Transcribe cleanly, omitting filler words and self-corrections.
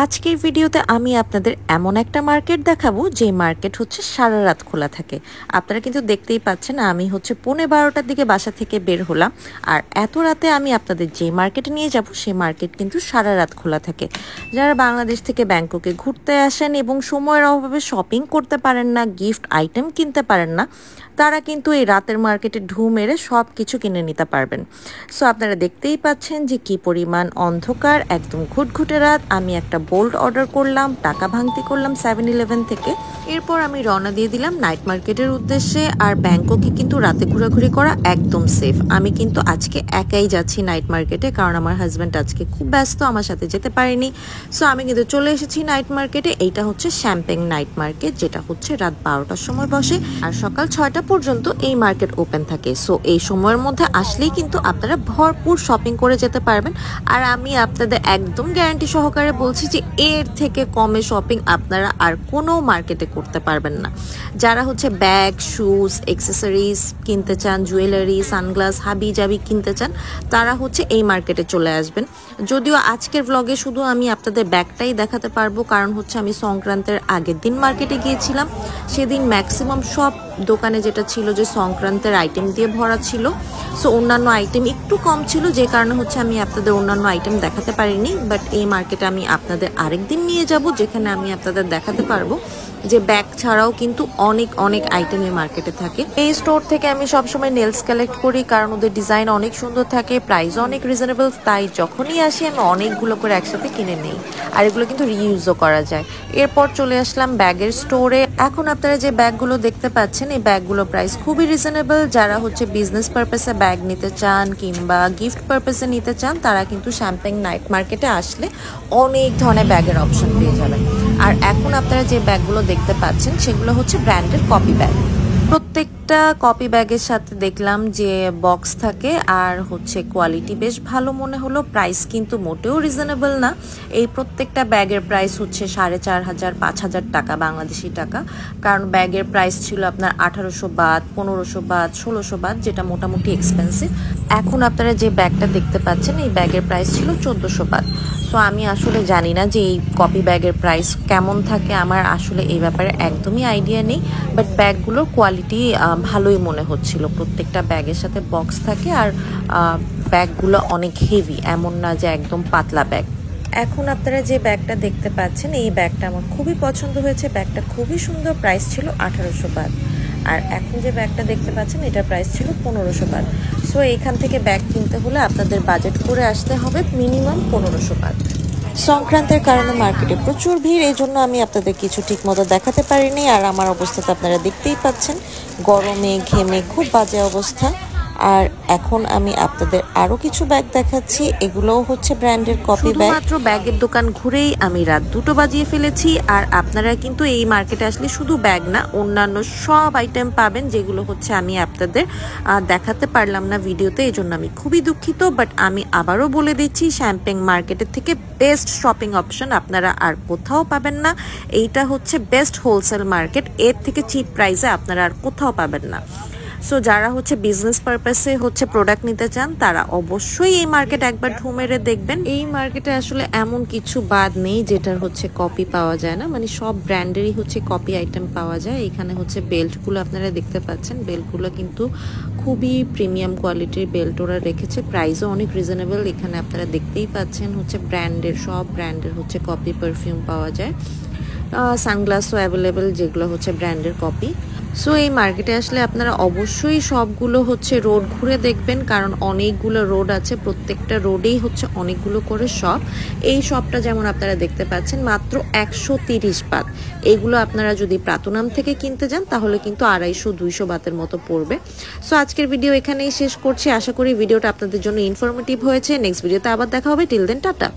আজকের ভিডিওতে আমি আপনাদের এমন একটা মার্কেট দেখাবো যে মার্কেট হচ্ছে সারা রাত খোলা থাকে। আপনারা কিন্তু দেখতেই পাচ্ছেন আমি হচ্ছে 11:30টার দিকে বাসা থেকে বের হলাম, আর এত রাতে আমি আপনাদের যে মার্কেটে নিয়ে যাব সেই মার্কেট কিন্তু সারা রাত খোলা থাকে। যারা বাংলাদেশ থেকে ব্যাংককে ঘুরতে আসেন এবং সময়ের অভাবে শপিং করতে পারেন না, গিফট আইটেম কিনতে পারেন না, তারা কিন্তু এই রাতের মার্কেটে ঢু মেরে সব কিছু কিনে নিতে পারবেন। সো আপনারা দেখতেই পাচ্ছেন যে কি পরিমাণ অন্ধকার, একদম ঘুটঘুটে রাত। আমি একটা বোল্ট অর্ডার করলাম, টাকা ভাঙতি করলাম 7-Eleven থেকে। এরপর আমি রওনা দিয়ে দিলাম নাইট মার্কেটের উদ্দেশ্যে। আর ব্যাংককে কিন্তু রাতে ঘোরাঘুরি করা একদম সেফ। আমি কিন্তু আজকে একাই যাচ্ছি নাইট মার্কেটে, কারণ আমার হাজব্যান্ড আজকে খুব ব্যস্ত, আমার সাথে যেতে পারেনি। সো আমি কিন্তু চলে এসেছি নাইট মার্কেটে। এইটা হচ্ছে শ্যাম্পেং নাইট মার্কেট, যেটা হচ্ছে রাত 12টার সময় বসে আর সকাল 6টা পর্যন্ত এই মার্কেট ওপেন থাকে। সো এই সময়ের মধ্যে আসলেই কিন্তু আপনারা ভরপুর শপিং করে যেতে পারবেন। আর আমি আপনাদের একদম গ্যারান্টি সহকারে বলছি যে এর থেকে কমে শপিং আপনারা আর কোনো মার্কেটে করতে পারবেন না। যারা হচ্ছে ব্যাগ, শুজ, অ্যাক্সেসরিজ কিনতে চান, জুয়েলারি, সানগ্লাস, হাবি জাবি কিনতে চান, তারা হচ্ছে এই মার্কেটে চলে আসবেন। যদিও আজকের ব্লগে শুধু আমি আপনাদের ব্যাগটাই দেখাতে পারবো, কারণ হচ্ছে আমি সংক্রান্তের আগের দিন মার্কেটে গিয়েছিলাম। সেদিন ম্যাক্সিমাম সব দোকানে যেটা ছিল যে সংক্রান্তের আইটেম দিয়ে ভরা ছিল। সো অন্যান্য আইটেম একটু কম ছিল, যে কারণে হচ্ছে আমি আপনাদের অন্যান্য আইটেম দেখাতে পারিনি। বাট এই মার্কেটে আমি আপনাদের আরেকদিন নিয়ে যাব, যেখানে আমি আপনাদের দেখাতে পারবো যে ব্যাগ ছাড়াও কিন্তু অনেক অনেক আইটেম এই মার্কেটে থাকে। এই স্টোর থেকে আমি সবসময় নেলস কালেক্ট করি, কারণ ওদের ডিজাইন অনেক সুন্দর থাকে, প্রাইসও অনেক রিজনেবল। তাই যখনই আসি আমি অনেকগুলো করে একসাথে কিনে নেই, আর এগুলো কিন্তু রিইউজও করা যায়। এরপর চলে আসলাম ব্যাগের স্টোরে। এখন আপনারা যে ব্যাগগুলো দেখতে পাচ্ছেন, এই ব্যাগগুলো প্রাইস খুবই রিজনেবল। যারা হচ্ছে বিজনেস পারপাসে ব্যাগ নিতে চান কিংবা গিফট পারপাসে নিতে চান, তারা কিন্তু শ্যাম্পেং নাইট মার্কেটে আসলে অনেক ধরনের ব্যাগের অপশন পেয়ে যাবেন। আর এখন আপনারা যে ব্যাগগুলো দেখতে পাচ্ছেন সেগুলো হচ্ছে ব্র্যান্ডের কপি ব্যাগ। প্রত্যেকটা কপি ব্যাগের সাথে দেখলাম যে বক্স থাকে, আর হচ্ছে কোয়ালিটি বেশ ভালো মনে হলো। প্রাইস কিন্তু মোটেও রিজনেবল না। এই প্রত্যেকটা ব্যাগের প্রাইস হচ্ছে 4,500-5,000 টাকা বাংলাদেশি টাকা, কারণ ব্যাগের প্রাইস ছিল আপনার 1800 বাত, 1500 বাত, 1600 বাত, যেটা মোটামুটি এক্সপেন্সিভ। এখন আপনারা যে ব্যাগটা দেখতে পাচ্ছেন এই ব্যাগের প্রাইস ছিল 1400 বাত। তো আমি আসলে জানি না যে এই কপি ব্যাগের প্রাইস কেমন থাকে, আমার আসলে এই ব্যাপারে একদমই আইডিয়া নেই। বাট ব্যাগগুলোর কোয়ালিটি ভালোই মনে হচ্ছিল। প্রত্যেকটা ব্যাগের সাথে বক্স থাকে, আর ব্যাগগুলো অনেক হেভি, এমন না যে একদম পাতলা ব্যাগ। এখন আপনারা যে ব্যাগটা দেখতে পাচ্ছেন এই ব্যাগটা আমার খুবই পছন্দ হয়েছে। ব্যাগটা খুবই সুন্দর, প্রাইস ছিল 1800 বাত। আর এখন যে ব্যাগটা দেখতে পাচ্ছেন এটার প্রাইস ছিল 1500 বাত। সো এইখান থেকে ব্যাগ কিনতে হলে আপনাদের বাজেট করে আসতে হবে মিনিমাম 1500 বাত। সংক্রান্তের কারণে মার্কেটে প্রচুর ভিড়, এই জন্য আমি আপনাদের কিছু ঠিক মতো দেখাতে পারিনি। আর আমার অবস্থাতে আপনারা দেখতেই পাচ্ছেন, গরমে ঘেমে খুব বাজে অবস্থা। আর এখন আমি আপনাদের আরো কিছু ব্যাগ দেখাচ্ছি, এগুলোও হচ্ছে ব্র্যান্ডের কপি ব্যাগ। মাত্র ব্যাগের দোকান ঘুরেই আমি রাত 2টো বাজিয়ে ফেলেছি। আর আপনারা কিন্তু এই মার্কেটে আসলে শুধু ব্যাগ না, অন্যান্য সব আইটেম পাবেন, যেগুলো হচ্ছে আমি আপনাদের দেখাতে পারলাম না ভিডিওতে, এই জন্য আমি খুবই দুঃখিত। বাট আমি আবারও বলে দিচ্ছি, শ্যাম্পেং মার্কেটের থেকে বেস্ট শপিং অপশন আপনারা আর কোথাও পাবেন না। এইটা হচ্ছে বেস্ট হোলসেল মার্কেট, এর থেকে চিপ প্রাইসে আপনারা আর কোথাও পাবেন না। সো যারা হচ্ছে বিজনেস পারপাসে হচ্ছে প্রোডাক্ট নিতে চান, তারা অবশ্যই এই মার্কেট একবার ঢু মেরে দেখবেন। এই মার্কেটে আসলে এমন কিছু বাদ নেই যেটার হচ্ছে কপি পাওয়া যায় না, মানে সব ব্র্যান্ডেরই হচ্ছে কপি আইটেম পাওয়া যায়। এখানে হচ্ছে বেল্টগুলো আপনারা দেখতে পাচ্ছেন, বেল্টগুলো কিন্তু খুবই প্রিমিয়াম কোয়ালিটির বেল্ট ওরা রেখেছে, প্রাইসও অনেক রিজনেবল। এখানে আপনারা দেখতেই পাচ্ছেন হচ্ছে ব্র্যান্ডের, সব ব্র্যান্ডের হচ্ছে কপি পারফিউম পাওয়া যায়। সানগ্লাসও অ্যাভেলেবেল, যেগুলো হচ্ছে ব্র্যান্ডের কপি। সো এই মার্কেটে আসলে আপনারা অবশ্যই সবগুলো হচ্ছে রোড ঘুরে দেখবেন, কারণ অনেকগুলো রোড আছে, প্রত্যেকটা রোডেই হচ্ছে অনেকগুলো করে শপ। এই শপটা যেমন আপনারা দেখতে পাচ্ছেন মাত্র 130 বাত। এগুলো আপনারা যদি প্রাতুনাম থেকে কিনতে যান তাহলে কিন্তু 250-200 বাতের মতো পড়বে। সো আজকের ভিডিও এখানেই শেষ করছি। আশা করি ভিডিওটা আপনাদের জন্য ইনফরমেটিভ হয়েছে। নেক্সট ভিডিওতে আবার দেখা হবে। Till then, tata.